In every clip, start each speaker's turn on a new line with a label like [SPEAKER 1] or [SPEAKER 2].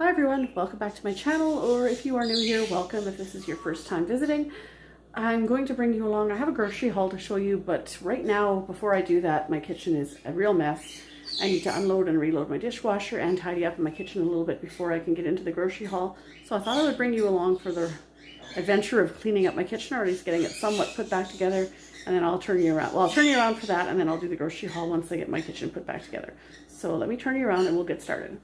[SPEAKER 1] Hi everyone, welcome back to my channel, or if you are new here, welcome if this is your first time visiting. I'm going to bring you along. I have a grocery haul to show you, but right now, before I do that, my kitchen is a real mess. I need to unload and reload my dishwasher and tidy up in my kitchen a little bit before I can get into the grocery haul. So I thought I would bring you along for the adventure of cleaning up my kitchen, or at least getting it somewhat put back together, and then I'll turn you around. Well, I'll turn you around for that, and then I'll do the grocery haul once I get my kitchen put back together. So let me turn you around and we'll get started.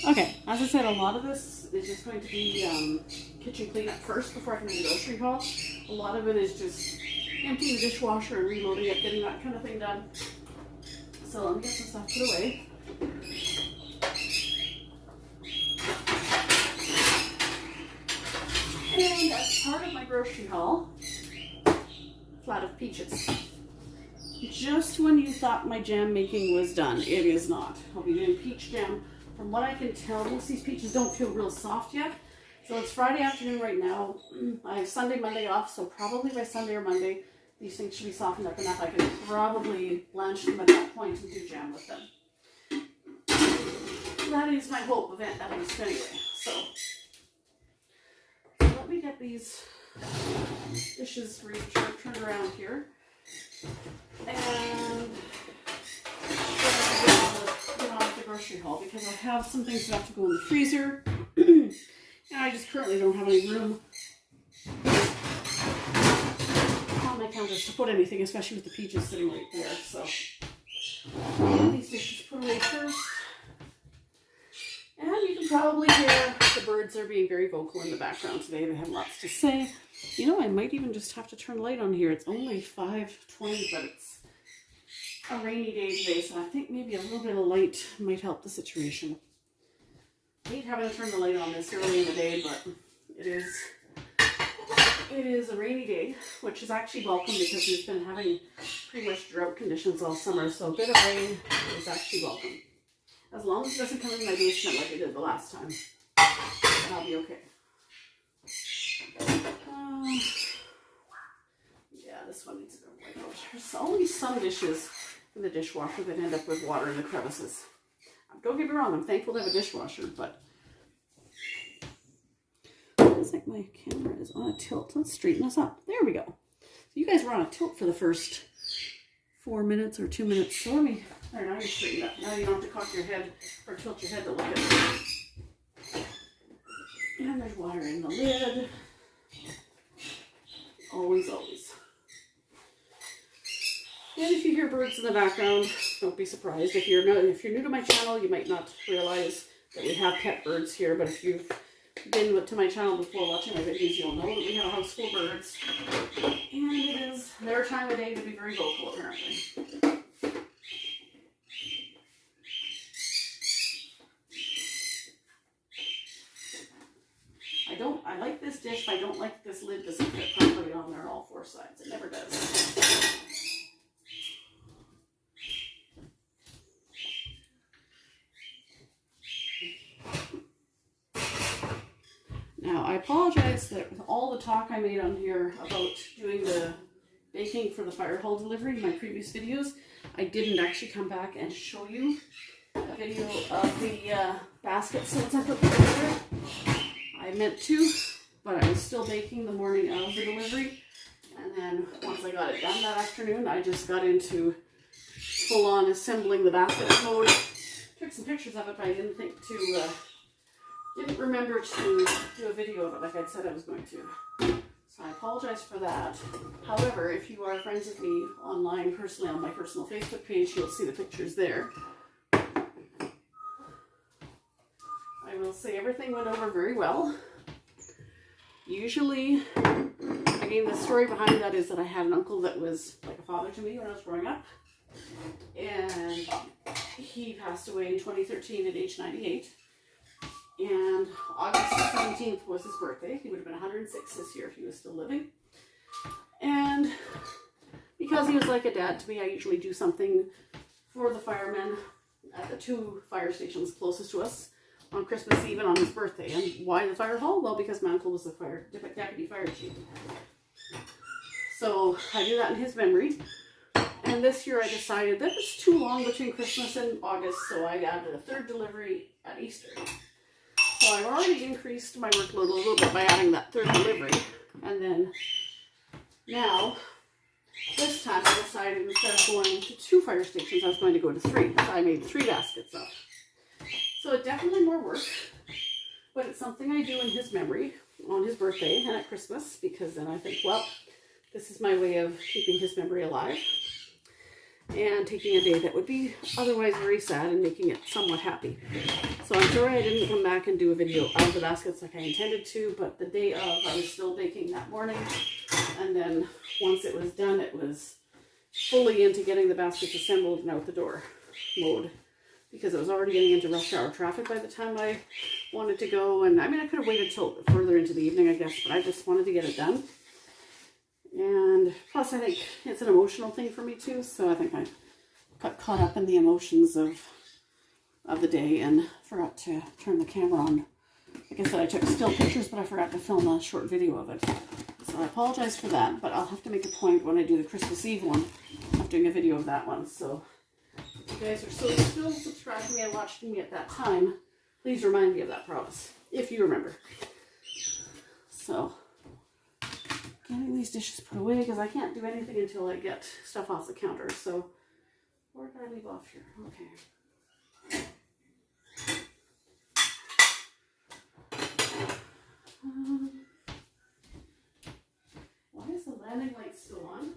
[SPEAKER 1] Okay, as I said, a lot of this is just going to be kitchen cleanup first before I can do the grocery haul. A lot of it is just emptying the dishwasher and reloading it, getting that kind of thing done. So let me get some stuff put away. And as part of my grocery haul, flat of peaches. Just when you thought my jam making was done, it is not. I'll be doing peach jam. From what I can tell, most of these peaches don't feel real soft yet. So it's Friday afternoon right now. I have Sunday, Monday off, so probably by Sunday or Monday, these things should be softened up enough. I can probably blanch them at that point and do jam with them. That is my hope, at least anyway. So let me get these dishes turned around here. And get on with the grocery haul, because I have some things that have to go in the freezer. And I just currently don't have any room on my counters to put anything, especially with the peaches sitting right there. So get these dishes put away first. And you can probably hear the birds are being very vocal in the background today. They have lots to say. You know, I might even just have to turn the light on here. It's only 5:20, but it's a rainy day today, so I think maybe a little bit of light might help the situation. I hate having to turn the light on this early in the day, but it is a rainy day, which is actually welcome because we've been having pretty much drought conditions all summer, so a bit of rain is actually welcome. As long as it doesn't come in my basement like it did the last time, then I'll be okay. Yeah, this one needs to go right out. There's only some dishes in the dishwasher that end up with water in the crevices. Don't get me wrong, I'm thankful to have a dishwasher, but it looks like my camera is on a tilt. Let's straighten this up. There we go. So you guys were on a tilt for the first 4 minutes or 2 minutes. So let me, there, now you're straightened up. Now you don't have to cock your head or tilt your head to look at it. And there's water in the lid. Always, always. And if you hear birds in the background, don't be surprised. If you're new to my channel, you might not realize that we have pet birds here. But if you've been to my channel before watching my videos, you'll know that we have a house full of birds. And it is their time of day to be very vocal, apparently. I like this dish, but I don't like this lid doesn't fit properly on there on all four sides. It never does. Now, I apologize that with all the talk I made on here about doing the baking for the fire hall delivery in my previous videos, I didn't actually come back and show you a video of the baskets since I put them together. I meant to, but I was still baking the morning of the delivery, and then once I got it done that afternoon, I just got into full-on assembling the basket mode. Took some pictures of it, but I didn't remember to do a video of it like I said I was going to. So I apologize for that. However, if you are friends with me online personally on my personal Facebook page, you'll see the pictures there. I will say everything went over very well. Usually, again, the story behind that is that I had an uncle that was like a father to me when I was growing up. And he passed away in 2013 at age 98. And August 17th was his birthday. He would have been 106 this year if he was still living. And because he was like a dad to me, I usually do something for the firemen at the 2 fire stations closest to us on Christmas Eve and on his birthday. And why the fire hall? Well, because my uncle was the deputy fire chief. So I do that in his memory. And then this year I decided that it's too long between Christmas and August, so I added a third delivery at Easter. So I've already increased my workload a little bit by adding that third delivery. And then now, this time I decided instead of going to 2 fire stations, I was going to go to 3. So I made 3 baskets up. So it's definitely more work, but it's something I do in his memory on his birthday and at Christmas, because then I think, well, this is my way of keeping his memory alive and taking a day that would be otherwise very sad and making it somewhat happy. So I'm sorry I didn't come back and do a video of the baskets like I intended to, but the day of, I was still baking that morning. And then once it was done, it was fully into getting the baskets assembled and out the door mode, because it was already getting into rush hour traffic by the time I wanted to go. And I mean, I could have waited till further into the evening, I guess, but I just wanted to get it done. And plus, I think it's an emotional thing for me too, so I think I got caught up in the emotions of the day and forgot to turn the camera on. Like I said, I took still pictures, but I forgot to film a short video of it. So I apologize for that, but I'll have to make a point when I do the Christmas Eve one of doing a video of that one. So if you guys are still subscribed to me and watching me at that time, please remind me of that promise, if you remember. So getting these dishes put away, because I can't do anything until I get stuff off the counter. So where did I leave off here? Okay. Why is the landing light still on?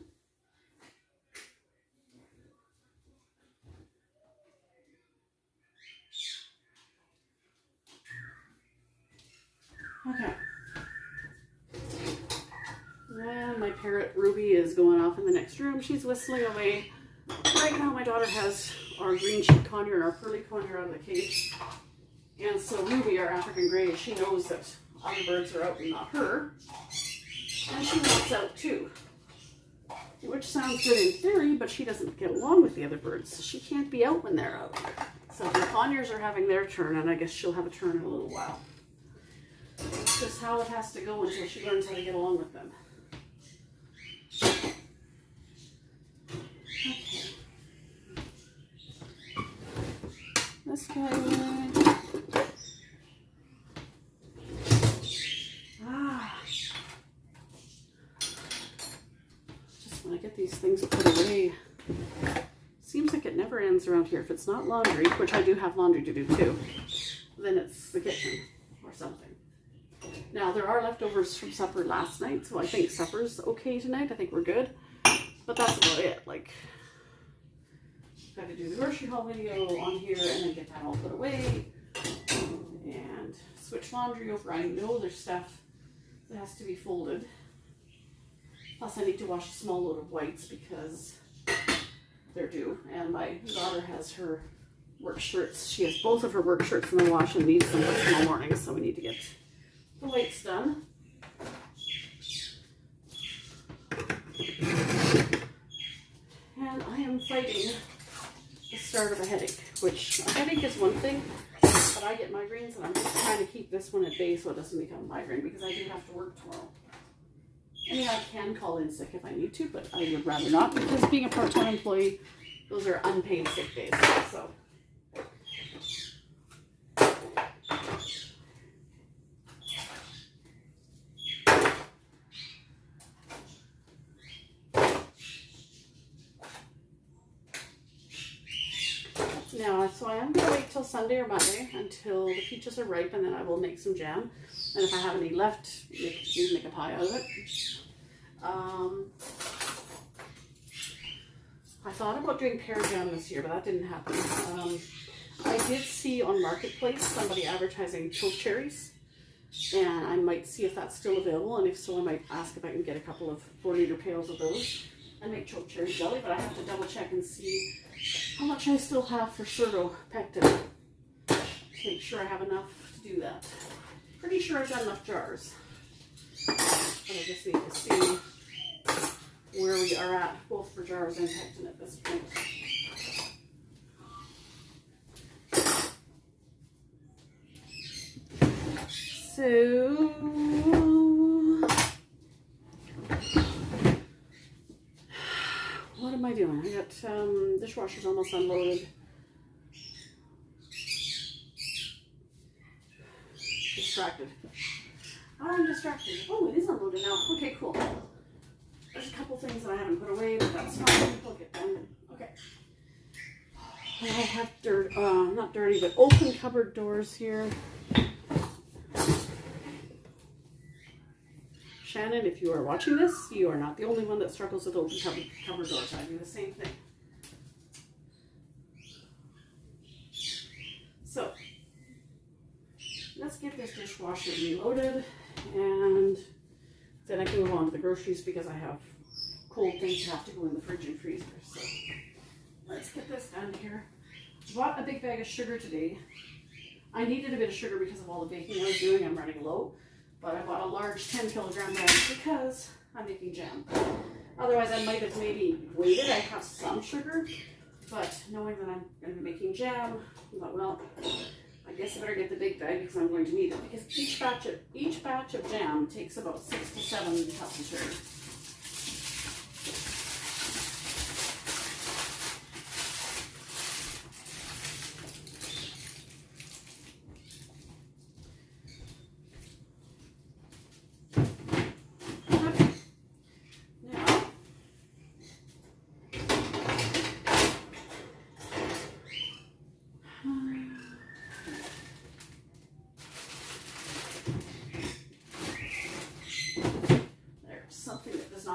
[SPEAKER 1] Okay. And my parrot Ruby is going off in the next room. She's whistling away. Right now my daughter has our green cheek conure and our pearly conure out of the cage. And so Ruby, our African Grey, she knows that other birds are out and not her. And she wants out too. Which sounds good in theory, but she doesn't get along with the other birds. So she can't be out when they're out. So the conures are having their turn, and I guess she'll have a turn in a little while. It's just how it has to go until she learns how to get along with them. Okay. This guy. Just when I get these things put away, seems like it never ends around here. If it's not laundry, which I do have laundry to do too, then it's the kitchen or something. Now, there are leftovers from supper last night, so I think supper's okay tonight. I think we're good. But that's about it. Like, got to do the grocery haul video on here and then get that all put away. And switch laundry over. I know there's stuff that has to be folded. Plus, I need to wash a small load of whites because they're due. And my daughter has her work shirts. She has both of her work shirts in the wash and needs them for tomorrow morning, so we need to get the whites done. And I am fighting the start of a headache, which a headache is one thing, but I get migraines and I'm just trying to keep this one at bay so it doesn't become a migraine, because I do have to work tomorrow. I mean, I can call in sick if I need to, but I would rather not, because being a part-time employee, those are unpaid sick days. So. Now, so I am going to wait till Sunday or Monday until the peaches are ripe, and then I will make some jam. And if I have any left, make a pie out of it. I thought about doing pear jam this year, but that didn't happen. I did see on Marketplace somebody advertising choke cherries, and I might see if that's still available, and if so, I might ask if I can get a couple of 4-liter pails of those and make choke cherry jelly, but I have to double check and see how much I still have for Pectin to make sure I have enough to do that. Pretty sure I've got enough jars, but I just need to see where we are at, both for jars and Pectin at this point. So, what am I doing? I got dishwasher's almost unloaded. Distracted. I'm distracted. Oh, it is unloaded now. Okay, cool. There's a couple things that I haven't put away, but that's fine. They'll get done. Okay. I have not dirty, but open cupboard doors here. Shannon, if you are watching this, you are not the only one that struggles with open cupboard doors. I do the same thing. So, let's get this dishwasher reloaded, and then I can move on to the groceries because I have cold things that have to go in the fridge and freezer. So, let's get this done here. Bought a big bag of sugar today. I needed a bit of sugar because of all the baking I was doing. I'm running low. But I bought a large 10-kilogram bag because I'm making jam. Otherwise, I might have maybe waited. I have some sugar. But knowing that I'm going to be making jam, I thought, well, I guess I better get the big bag because I'm going to need it. Because each batch of jam takes about 6 to 7 cups of sugar.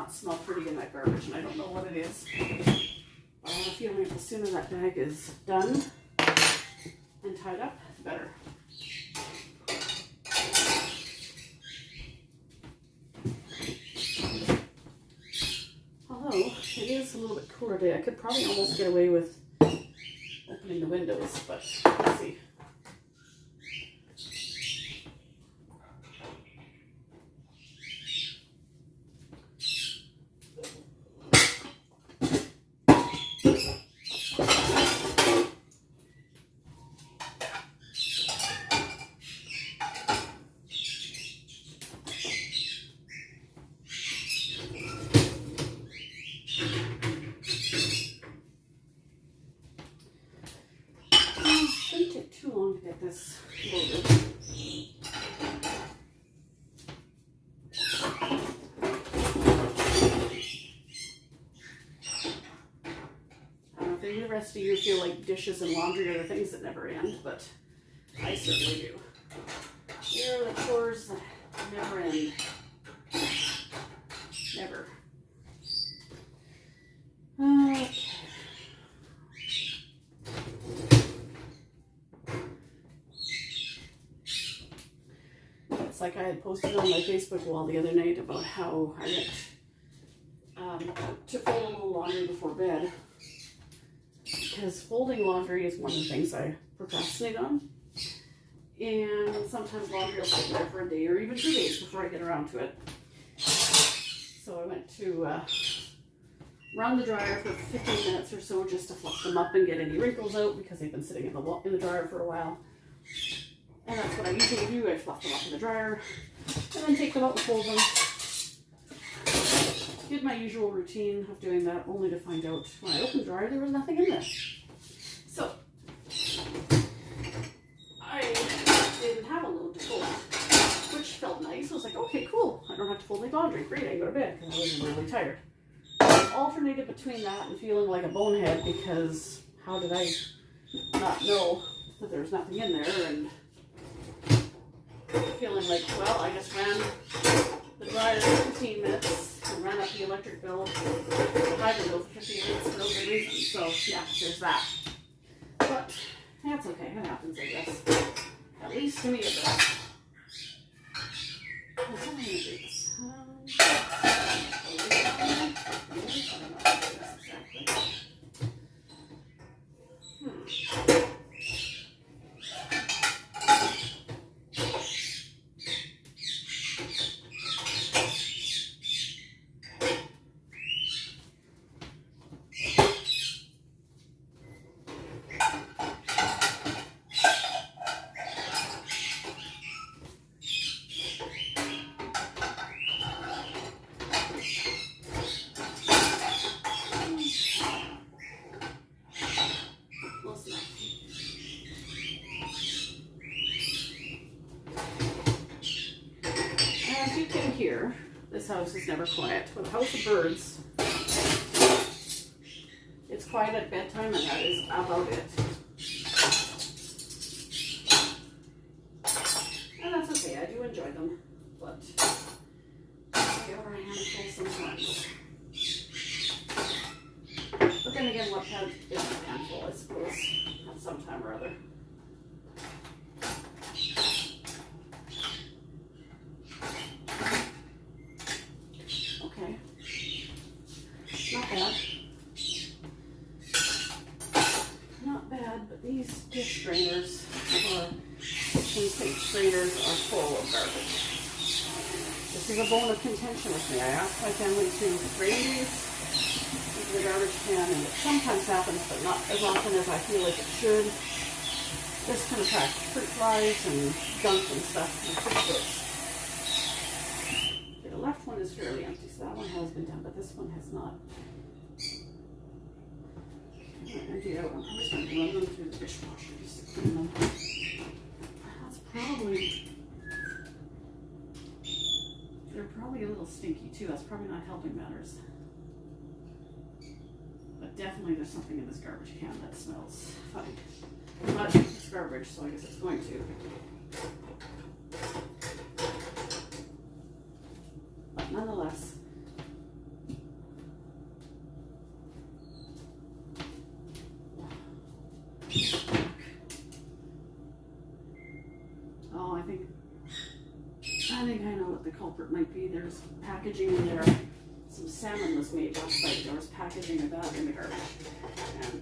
[SPEAKER 1] Smell pretty in that garbage, and I don't know what it is. But I have a feeling the sooner that bag is done and tied up, the better. Although it is a little bit cooler today, I could probably almost get away with opening the windows, but let's see. This loaded. I don't know if any of the rest of you feel like dishes and laundry are the things that never end, but I certainly do. Here are the chores that never end. Never. Okay. Like I had posted on my Facebook wall the other night about how I went to fold a little laundry before bed, because folding laundry is one of the things I procrastinate on, and sometimes laundry will sit there for a day or even 2 days before I get around to it. So I went to run the dryer for 15 minutes or so just to fluff them up and get any wrinkles out because they've been sitting in the dryer for a while. And that's what I usually do. I fluff them up in the dryer and then take them out and fold them. Did my usual routine of doing that, only to find out when I opened the dryer there was nothing in there. So I didn't have a load to fold, which felt nice. I was like, okay, cool. I don't have to fold my laundry. Great, I can go to bed because I was really tired. I alternated between that and feeling like a bonehead because how did I not know that there was nothing in there, and feeling like, well, I just ran the dryer for 15 minutes and ran up the electric bill, the hydro bill for 15 minutes for no good reason. So, yeah, there's that. But that's okay. It happens, I guess. At least to me it does. How am I going to do this? This house is never quiet. With a house of birds, it's quiet at bedtime, and that is about it. And that's okay, I do enjoy them, but they are a handful sometimes. But then again, what pet is a handful, I suppose, at some time or other. Okay, not bad. Not bad, but these dish drainers, or kitchen sink strainers, are full of garbage. This is a bone of contention with me. I asked my family to drain these into the garbage can, and it sometimes happens, but not as often as I feel like it should. This can attract fruit flies and gunk and stuff in fruit books. Okay, the left one is fairly empty, so that one has been done, but this one has not. Empty out. I'm just going to run them through the dishwasher just to clean them. That's probably, they're probably a little stinky too. That's probably not helping matters. But definitely there's something in this garbage can that smells funny. But it's garbage, so I guess it's going to. But nonetheless, oh, I think I know what the culprit might be. There's packaging in there. Some salmon was made last night. There was packaging of that in the garbage. And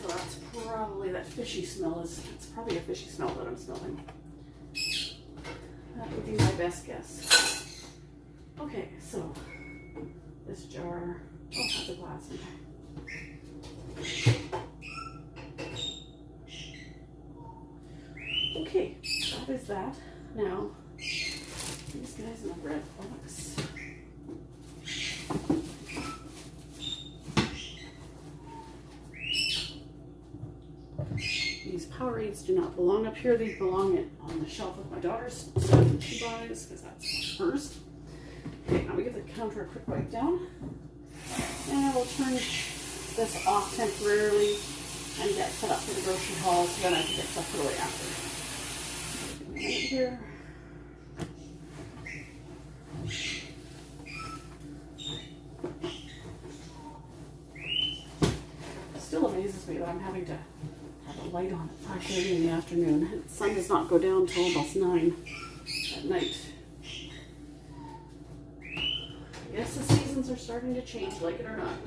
[SPEAKER 1] so that's probably, that fishy smell is, it's probably a fishy smell that I'm smelling. That would be my best guess. Okay, so this jar, oh, has a glass in there. Okay, that is that. Now, these guys in the red box. These Powerades do not belong up here. They belong on the shelf of my daughter's stuff that she buys, because that's hers. Okay, now we give the counter a quick wipe down. And we'll turn this off temporarily and get set up for the grocery haul, so then I can get stuff put away after. Right here. Still amazes me that I'm having to have a light on at 5:30 in the afternoon. The sun does not go down till almost 9 at night. I guess the seasons are starting to change, like it or not.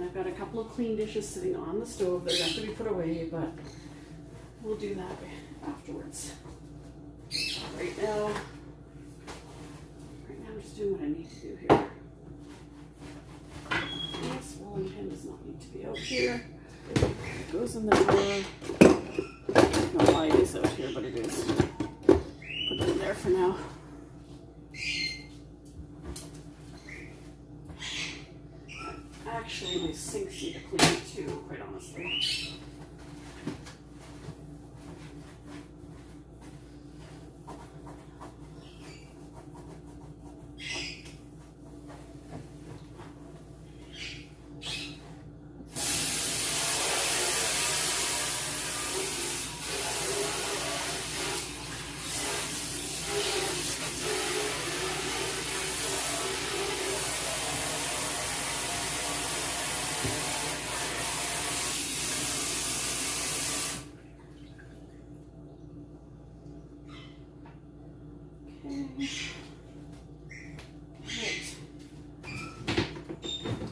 [SPEAKER 1] I've got a couple of clean dishes sitting on the stove that have to be put away, but we'll do that afterwards. Right now I'm just doing what I need to do here. This rolling pin does not need to be out here. It goes in the drawer. I don't know why it is out here, but it is. Put it in there for now. Actually, my sinks need to clean it too, quite honestly.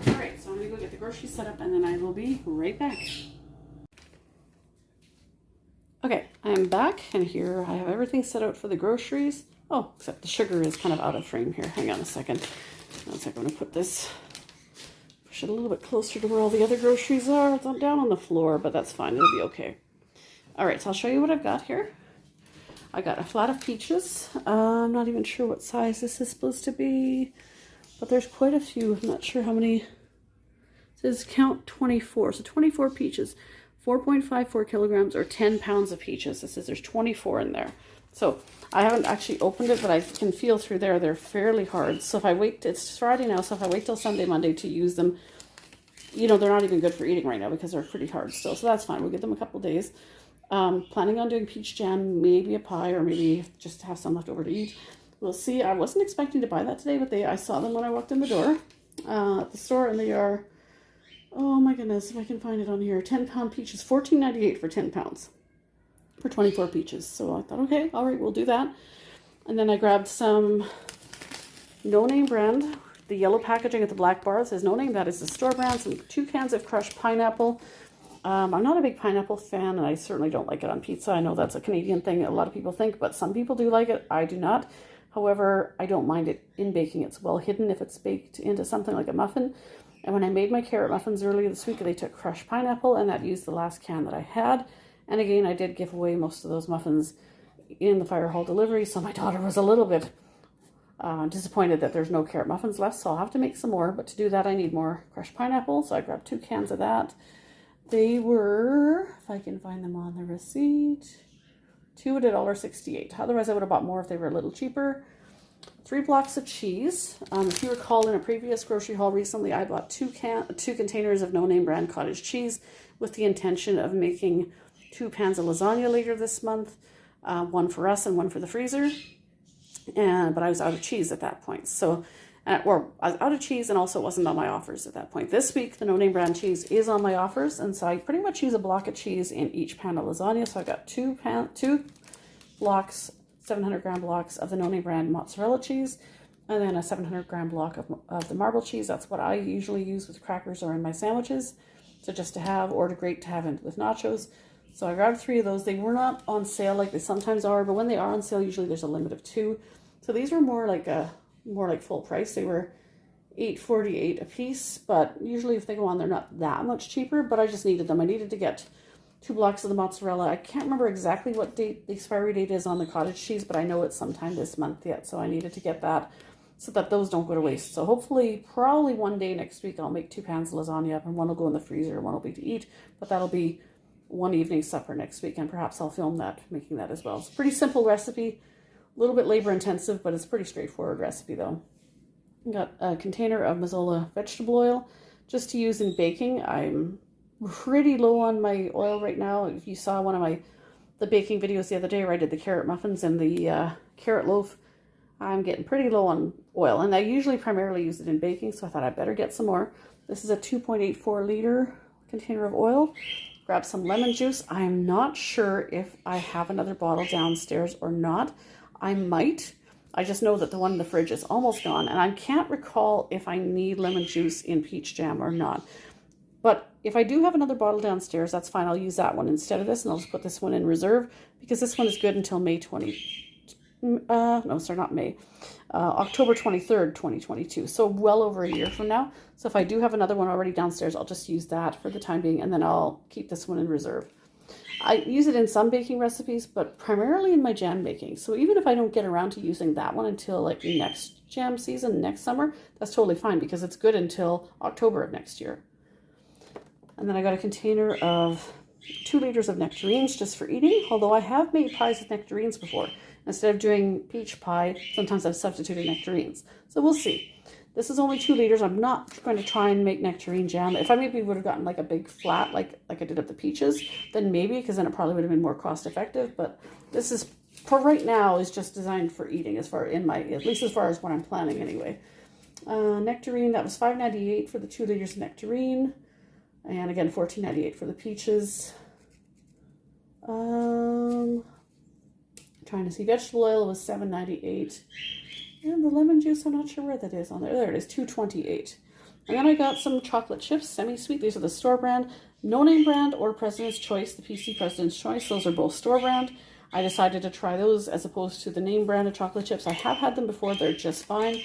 [SPEAKER 1] Alright, so I'm going to go get the groceries set up and then I will be right back. Okay, I'm back and here I have everything set out for the groceries. Oh, except the sugar is kind of out of frame here. Hang on a second. I'm going to put this push it a little bit closer to where all the other groceries are. It's down on the floor, but that's fine. It'll be okay. All right, so I'll show you what I've got here. I got a flat of peaches. I'm not even sure what size this is supposed to be, but there's quite a few. I'm not sure how many. It says count 24. So 24 peaches, 4.54 kilograms or 10 pounds of peaches. It says there's 24 in there. So I haven't actually opened it, but I can feel through there. They're fairly hard. So if I wait, it's Friday now, so if I wait till Sunday, Monday to use them, you know, they're not even good for eating right now because they're pretty hard still. So that's fine. We'll give them a couple days. Planning on doing peach jam, maybe a pie, or maybe just have some left over to eat. We'll see. I wasn't expecting to buy that today, but I saw them when I walked in the door at the store, and they are, oh my goodness, if I can find it on here, 10-pound peaches, $14.98 for 10 pounds for 24 peaches. So I thought, okay, all right, we'll do that. And then I grabbed some No Name brand. The yellow packaging at the black bar says No Name. That is the store brand. Some 2 cans of crushed pineapple. I'm not a big pineapple fan, and I certainly don't like it on pizza. I know that's a Canadian thing, a lot of people think, but some people do like it. I do not. However, I don't mind it in baking. It's well hidden if it's baked into something like a muffin. And when I made my carrot muffins earlier this week, they took crushed pineapple, and that used the last can that I had. And again, I did give away most of those muffins in the fire hall delivery, so my daughter was a little bit disappointed that there's no carrot muffins left, so I'll have to make some more. But to do that, I need more crushed pineapple, so I grabbed 2 cans of that. They were, if I can find them on the receipt, 2 at $1.68. Otherwise, I would have bought more if they were a little cheaper. 3 blocks of cheese. If you recall, in a previous grocery haul recently, I bought 2 containers of No Name brand cottage cheese with the intention of making 2 pans of lasagna later this month. One for us and one for the freezer. But I was out of cheese at that point. So, or I was out of cheese, and also it wasn't on my offers at that point. This week, the No Name brand cheese is on my offers, and so I pretty much use a block of cheese in each pan of lasagna. So I got 2 blocks, 700-gram blocks of the No Name brand mozzarella cheese, and then a 700-gram block of the marble cheese. That's what I usually use with crackers or in my sandwiches. So just to have, or to grate to have in with nachos. So I grabbed 3 of those. They were not on sale like they sometimes are, but when they are on sale, usually there's a limit of 2. So these were more like full price. They were $8.48 a piece, but usually if they go on, they're not that much cheaper, but I just needed them. I needed to get 2 blocks of the mozzarella. I can't remember exactly what date the expiry date is on the cottage cheese, but I know it's sometime this month yet, so I needed to get that so that those don't go to waste. So hopefully, probably one day next week, I'll make 2 pans of lasagna up, and one will go in the freezer, and one will be to eat, but that'll be one evening supper next week, and perhaps I'll film that, making that as well. It's a pretty simple recipe, a little bit labor intensive, but it's a pretty straightforward recipe though. I got a container of Mazola vegetable oil just to use in baking. I'm pretty low on my oil right now. If you saw one of the baking videos the other day where I did the carrot muffins and the carrot loaf, I'm getting pretty low on oil, and I usually primarily use it in baking, so I thought I'd better get some more. This is a 2.84 liter container of oil. Grab some lemon juice. I'm not sure if I have another bottle downstairs or not. I might. I just know that the one in the fridge is almost gone, and I can't recall if I need lemon juice in peach jam or not. But if I do have another bottle downstairs, that's fine. I'll use that one instead of this, and I'll just put this one in reserve because this one is good until October 23rd, 2022. So well over a year from now. So if I do have another one already downstairs, I'll just use that for the time being, and then I'll keep this one in reserve. I use it in some baking recipes, but primarily in my jam making. So even if I don't get around to using that one until like next jam season, next summer, that's totally fine because it's good until October of next year. And then I got a container of 2 liters of nectarines just for eating, although I have made pies with nectarines before. Instead of doing peach pie, sometimes I've substituted nectarines. So we'll see. This is only 2 liters. I'm not going to try and make nectarine jam. If I maybe would have gotten like a big flat, like I did at the peaches, then maybe, because then it probably would have been more cost effective. But this is, for right now, is just designed for eating, at least as far as what I'm planning anyway. Nectarine, that was $5.98 for the 2 liters of nectarine. And again, $14.98 for the peaches. Trying to see, vegetable oil was $7.98. And the lemon juice, I'm not sure where that is on there. There it is, $2.28. And then I got some chocolate chips, semi-sweet. These are the store brand, No Name brand, or President's Choice, the PC President's Choice. Those are both store brand. I decided to try those as opposed to the name brand of chocolate chips. I have had them before. They're just fine.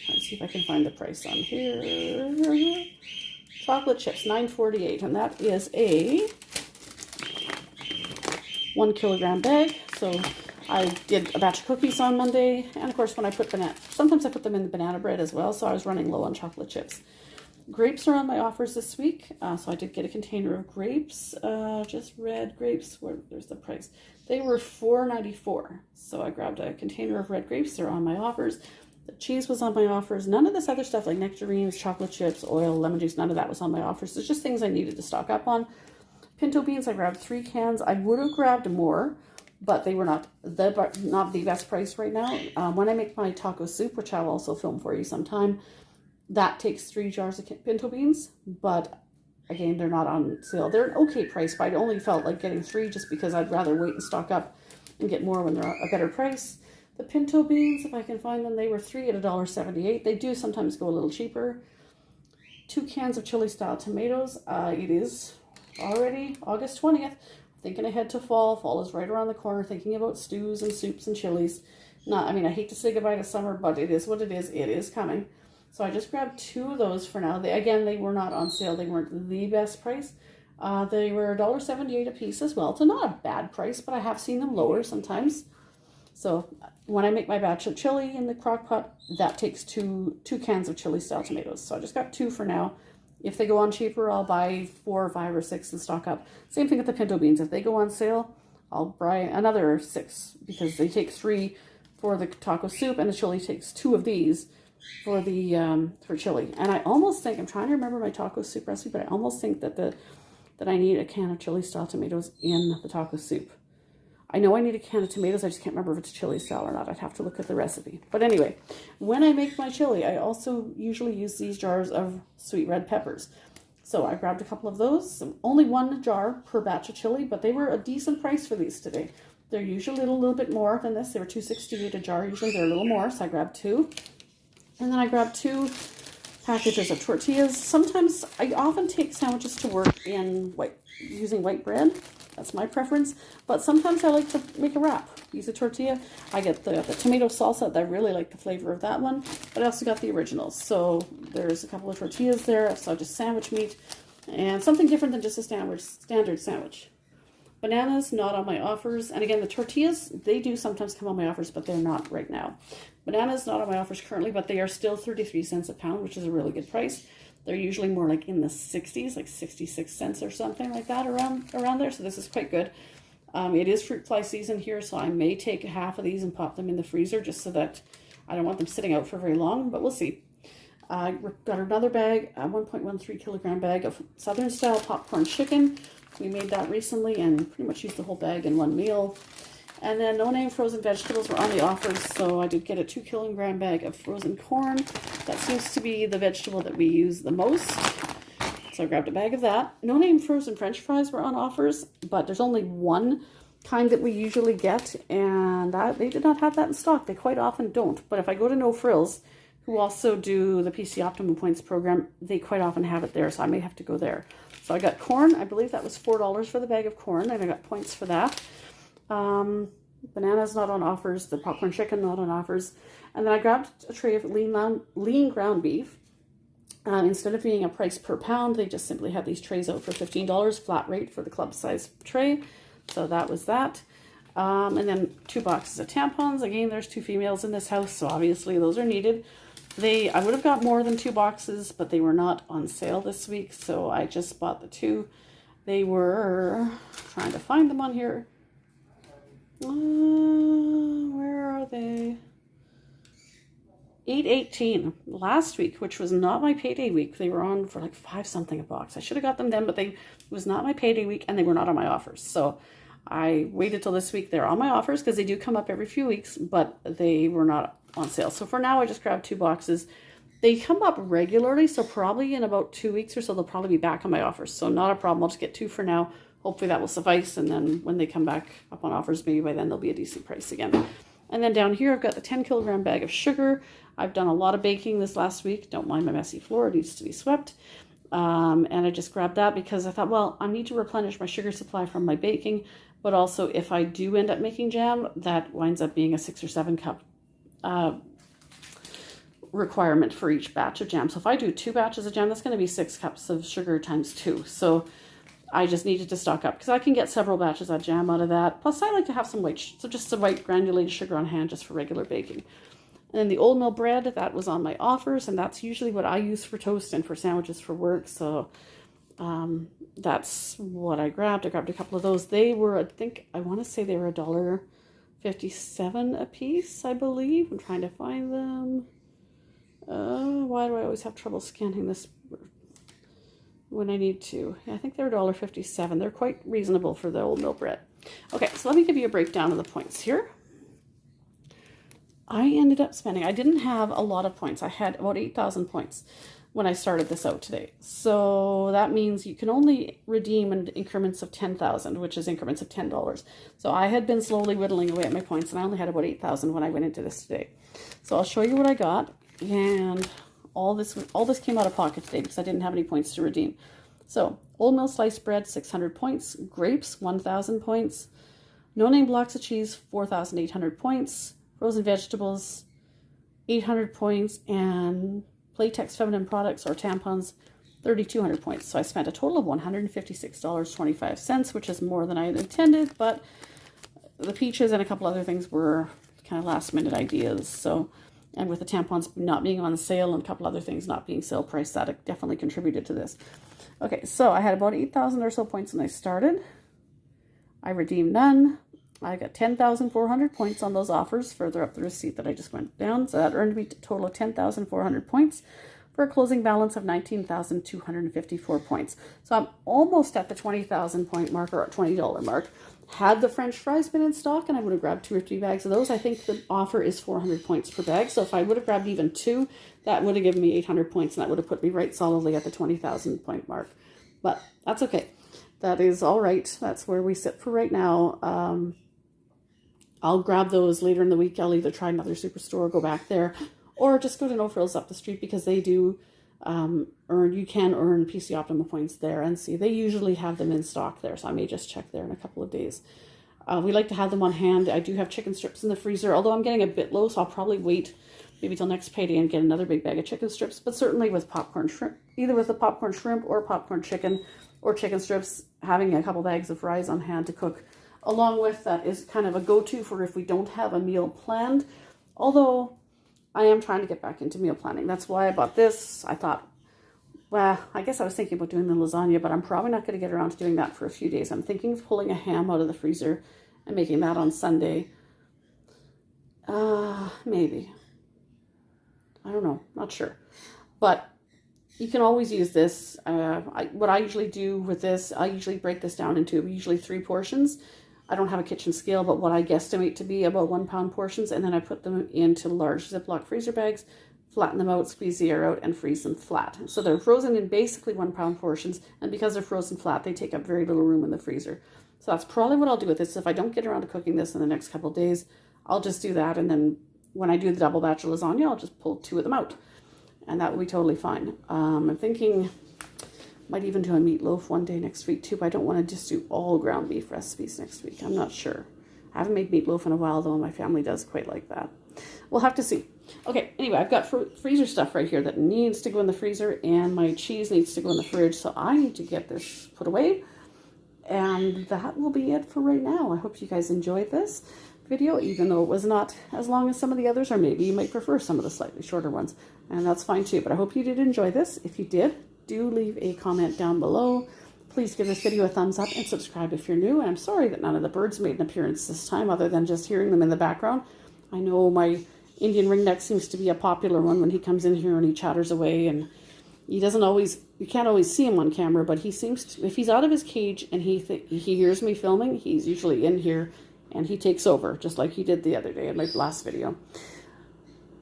[SPEAKER 1] Let's see if I can find the price on here. Chocolate chips, $9.48, and that is a 1 kilogram bag. So I did a batch of cookies on Monday, and of course when I put sometimes I put them in the banana bread as well, so I was running low on chocolate chips. Grapes are on my offers this week, so I did get a container of grapes, just red grapes. There's the price. They were $4.94, so I grabbed a container of red grapes. They're on my offers. The cheese was on my offers. None of this other stuff like nectarines, chocolate chips, oil, lemon juice, none of that was on my offers. It's just things I needed to stock up on. Pinto beans, I grabbed 3 cans. I would have grabbed more, but they were not the best price right now. When I make my taco soup, which I'll also film for you sometime, that takes 3 jars of pinto beans, but again, they're not on sale. They're an okay price, but I only felt like getting 3 just because I'd rather wait and stock up and get more when they're a better price. The pinto beans, if I can find them, they were 3 at $1.78. They do sometimes go a little cheaper. 2 cans of chili style tomatoes. It is already August 20th. Thinking ahead to fall. Fall is right around the corner. Thinking about stews and soups and chilies. I mean, I hate to say goodbye to summer, but it is what it is. It is coming. So I just grabbed 2 of those for now. They were not on sale. They weren't the best price. They were $1.78 a piece as well. So not a bad price, but I have seen them lower sometimes. So when I make my batch of chili in the crock pot, that takes two cans of chili style tomatoes. So I just got 2 for now. If they go on cheaper, I'll buy 4 or 5 or 6 and stock up. Same thing with the pinto beans. If they go on sale, I'll buy another 6 because they take 3 for the taco soup and the chili takes 2 of these for the for chili. And I almost think, I'm trying to remember my taco soup recipe, but I almost think that I need a can of chili style tomatoes in the taco soup. I know I need a can of tomatoes. I just can't remember if it's chili style or not. I'd have to look at the recipe. But anyway, when I make my chili, I also usually use these jars of sweet red peppers. So I grabbed a couple of those. Only 1 jar per batch of chili, but they were a decent price for these today. They're usually a little bit more than this. They were $2.68 a jar. Usually they're a little more, so I grabbed 2. And then I grabbed 2 packages of tortillas. Sometimes I often take sandwiches to work using white bread. That's my preference. But sometimes I like to make a wrap. Use a tortilla. I get the tomato salsa. I really like the flavor of that one. But I also got the originals. So there's a couple of tortillas there. So just sandwich meat. And something different than just a standard sandwich. Bananas, not on my offers. And again, the tortillas, they do sometimes come on my offers, but they're not right now. Bananas, not on my offers currently, but they are still 33 cents a pound, which is a really good price. They're usually more like in the 60s, like 66 cents or something like that around there. So this is quite good. It is fruit fly season here, so I may take half of these and pop them in the freezer just so that I don't want them sitting out for very long, but we'll see. I got another bag, a 1.13 kilogram bag of Southern style popcorn chicken. We made that recently and pretty much used the whole bag in one meal. And then no name frozen vegetables were on the offers, so I did get a 2 kilogram bag of frozen corn. That seems to be the vegetable that we use the most. So I grabbed a bag of that. No name frozen French fries were on offers, but there's only one kind that we usually get, and they did not have that in stock. They quite often don't. But if I go to No Frills, who also do the PC Optimum Points program, they quite often have it there, so I may have to go there. So I got corn. I believe that was $4 for the bag of corn, and I got points for that. Bananas not on offers. The popcorn chicken not on offers. And then I grabbed a tray of lean ground beef. Instead of being a price per pound, they just simply had these trays out for $15, flat rate for the club size tray. So that was that. And then 2 boxes of tampons. Again, there's 2 females in this house, so obviously those are needed. I would have got more than 2 boxes, but they were not on sale this week, so I just bought the 2. They were, trying to find them on here. Where are they? $8.18 last week, which was not my payday week. They were on for like 5 something a box. I should have got them then, but it was not my payday week, and they were not on my offers. So I waited till this week. They're on my offers because they do come up every few weeks, but they were not on sale. So for now, I just grabbed 2 boxes. They come up regularly, so probably in about 2 weeks or so, they'll probably be back on my offers. So not a problem. I'll just get 2 for now. Hopefully that will suffice, and then when they come back up on offers, maybe by then they'll be a decent price again. And then down here, I've got the 10 kilogram bag of sugar. I've done a lot of baking this last week. Don't mind my messy floor. It needs to be swept. And I just grabbed that because I thought, well, I need to replenish my sugar supply from my baking. But also, if I do end up making jam, that winds up being a 6 or 7 cup requirement for each batch of jam. So if I do 2 batches of jam, that's going to be 6 cups of sugar times 2. So I just needed to stock up because I can get several batches of jam out of that. Plus I like to have some white, so just some white granulated sugar on hand just for regular baking. And then the old mill bread, that was on my offers, and that's usually what I use for toast and for sandwiches for work. So that's what I grabbed. I grabbed a couple of those. They were, I want to say they were $1.57 a piece, I believe. I'm trying to find them. Why do I always have trouble scanning this when I need to? Yeah, I think they're $1.57. They're quite reasonable for the old mill bread. Okay, so let me give you a breakdown of the points here. I ended up spending, I didn't have a lot of points. I had about 8,000 points when I started this out today. So that means you can only redeem in increments of 10,000, which is increments of $10. So I had been slowly whittling away at my points, and I only had about 8,000 when I went into this today. So I'll show you what I got, and all this came out of pocket today because I didn't have any points to redeem. So old mill sliced bread, 600 points. Grapes, 1,000 points. No name blocks of cheese, 4,800 points. Frozen vegetables, 800 points, and Playtex feminine products or tampons, 3,200 points. So I spent a total of $156.25, which is more than I had intended, but the peaches and a couple other things were kind of last minute ideas. So, and with the tampons not being on sale and a couple other things not being sale price, that definitely contributed to this. Okay, so I had about 8,000 or so points when I started. I redeemed none. I got 10,400 points on those offers further up the receipt that I just went down. So that earned me a total of 10,400 points for a closing balance of 19,254 points. So I'm almost at the 20,000 point mark, or $20 mark. Had the French fries been in stock, and I would have grabbed 2 or 3 bags of those, I think the offer is 400 points per bag. So if I would have grabbed even 2, that would have given me 800 points, and that would have put me right solidly at the 20,000 point mark. But that's okay. That is all right. That's where we sit for right now. I'll grab those later in the week. I'll either try another Superstore, go back there, or just go to No Frills up the street because they do you can earn PC Optima points there. And see, they usually have them in stock there, so I may just check there in a couple of days. We like to have them on hand. I do have chicken strips in the freezer, although I'm getting a bit low, so I'll probably wait maybe till next payday and get another big bag of chicken strips. But certainly with popcorn shrimp, either with the popcorn shrimp or popcorn chicken or chicken strips, having a couple bags of fries on hand to cook along with that is kind of a go-to for if we don't have a meal planned. Although I am trying to get back into meal planning. That's why I bought this. I thought, well, I guess I was thinking about doing the lasagna, but I'm probably not going to get around to doing that for a few days. I'm thinking of pulling a ham out of the freezer and making that on Sunday. Maybe. I don't know. Not sure. But you can always use this. What I usually do with this, I usually break this down into usually 3 portions. I don't have a kitchen scale, but what I guesstimate to be about 1 pound portions, and then I put them into large Ziploc freezer bags, flatten them out, squeeze the air out, and freeze them flat. So they're frozen in basically 1 pound portions, and because they're frozen flat, they take up very little room in the freezer. So that's probably what I'll do with this. If I don't get around to cooking this in the next couple of days, I'll just do that, and then when I do the double batch of lasagna, I'll just pull 2 of them out, and that will be totally fine. I'm thinking might even do a meatloaf one day next week too, but I don't want to just do all ground beef recipes next week. I'm not sure. I haven't made meatloaf in a while though, and my family does quite like that. We'll have to see. Okay, anyway, I've got freezer stuff right here that needs to go in the freezer, and my cheese needs to go in the fridge, so I need to get this put away. And that will be it for right now. I hope you guys enjoyed this video, even though it was not as long as some of the others, or maybe you might prefer some of the slightly shorter ones, and that's fine too. But I hope you did enjoy this. If you did, do leave a comment down below. Please give this video a thumbs up and subscribe if you're new. And I'm sorry that none of the birds made an appearance this time, other than just hearing them in the background. I know my Indian ringneck seems to be a popular one when he comes in here and he chatters away, and he doesn't always, you can't always see him on camera, but he seems to, if he's out of his cage and he hears me filming, he's usually in here and he takes over, just like he did the other day in my last video.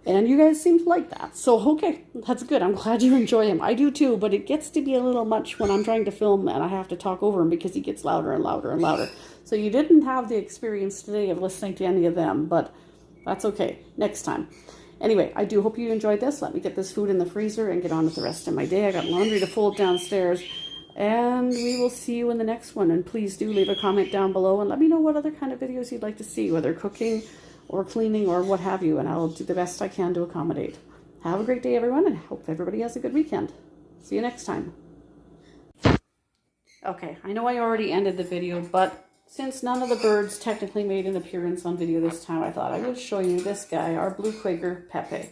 [SPEAKER 1] And you guys seem to like that. So, okay, that's good. I'm glad you enjoy him. I do too, but it gets to be a little much when I'm trying to film and I have to talk over him because he gets louder and louder and louder. So you didn't have the experience today of listening to any of them, but that's okay. Next time. Anyway, I do hope you enjoyed this. Let me get this food in the freezer and get on with the rest of my day. I got laundry to fold downstairs. And we will see you in the next one. And please do leave a comment down below and let me know what other kind of videos you'd like to see, whether cooking or cleaning or what have you, and I'll do the best I can to accommodate. have a great day, everyone, and hope everybody has a good weekend. See you next time. Okay, I know I already ended the video, but since none of the birds technically made an appearance on video this time, I thought I would show you this guy, our blue Quaker Pepe.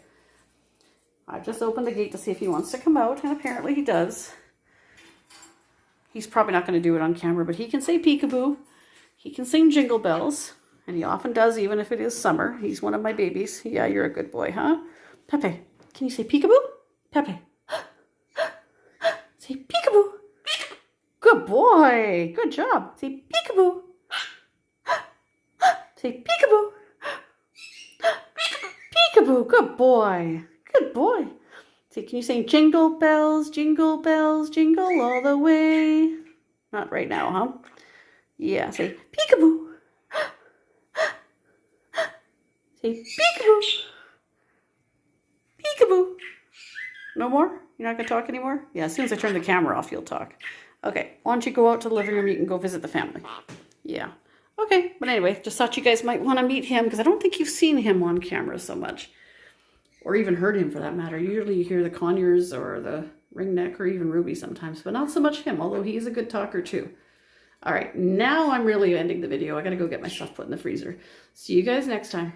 [SPEAKER 1] I just opened the gate to see if he wants to come out, and apparently he does. He's probably not going to do it on camera, but he can say peekaboo. He can sing Jingle Bells, and he often does, even if it is summer. He's one of my babies. Yeah, you're a good boy, huh? Pepe, can you say peekaboo? Pepe. Say peekaboo. Good boy. Good job. Say peekaboo. Say peekaboo. Peekaboo. Good boy. Good boy. Say, can you sing jingle bells, jingle all the way? Not right now, huh? Yeah, say peekaboo. Say peekaboo. Peekaboo. No more? You're not going to talk anymore? Yeah, as soon as I turn the camera off, you'll talk. Okay, why don't you go out to the living room? You can go visit the family. Yeah. Okay, but anyway, just thought you guys might want to meet him because I don't think you've seen him on camera so much. Or even heard him for that matter. Usually you hear the Conyers or the Ringneck or even Ruby sometimes, but not so much him, although he's a good talker too. All right, now I'm really ending the video. I got to go get my stuff put in the freezer. See you guys next time.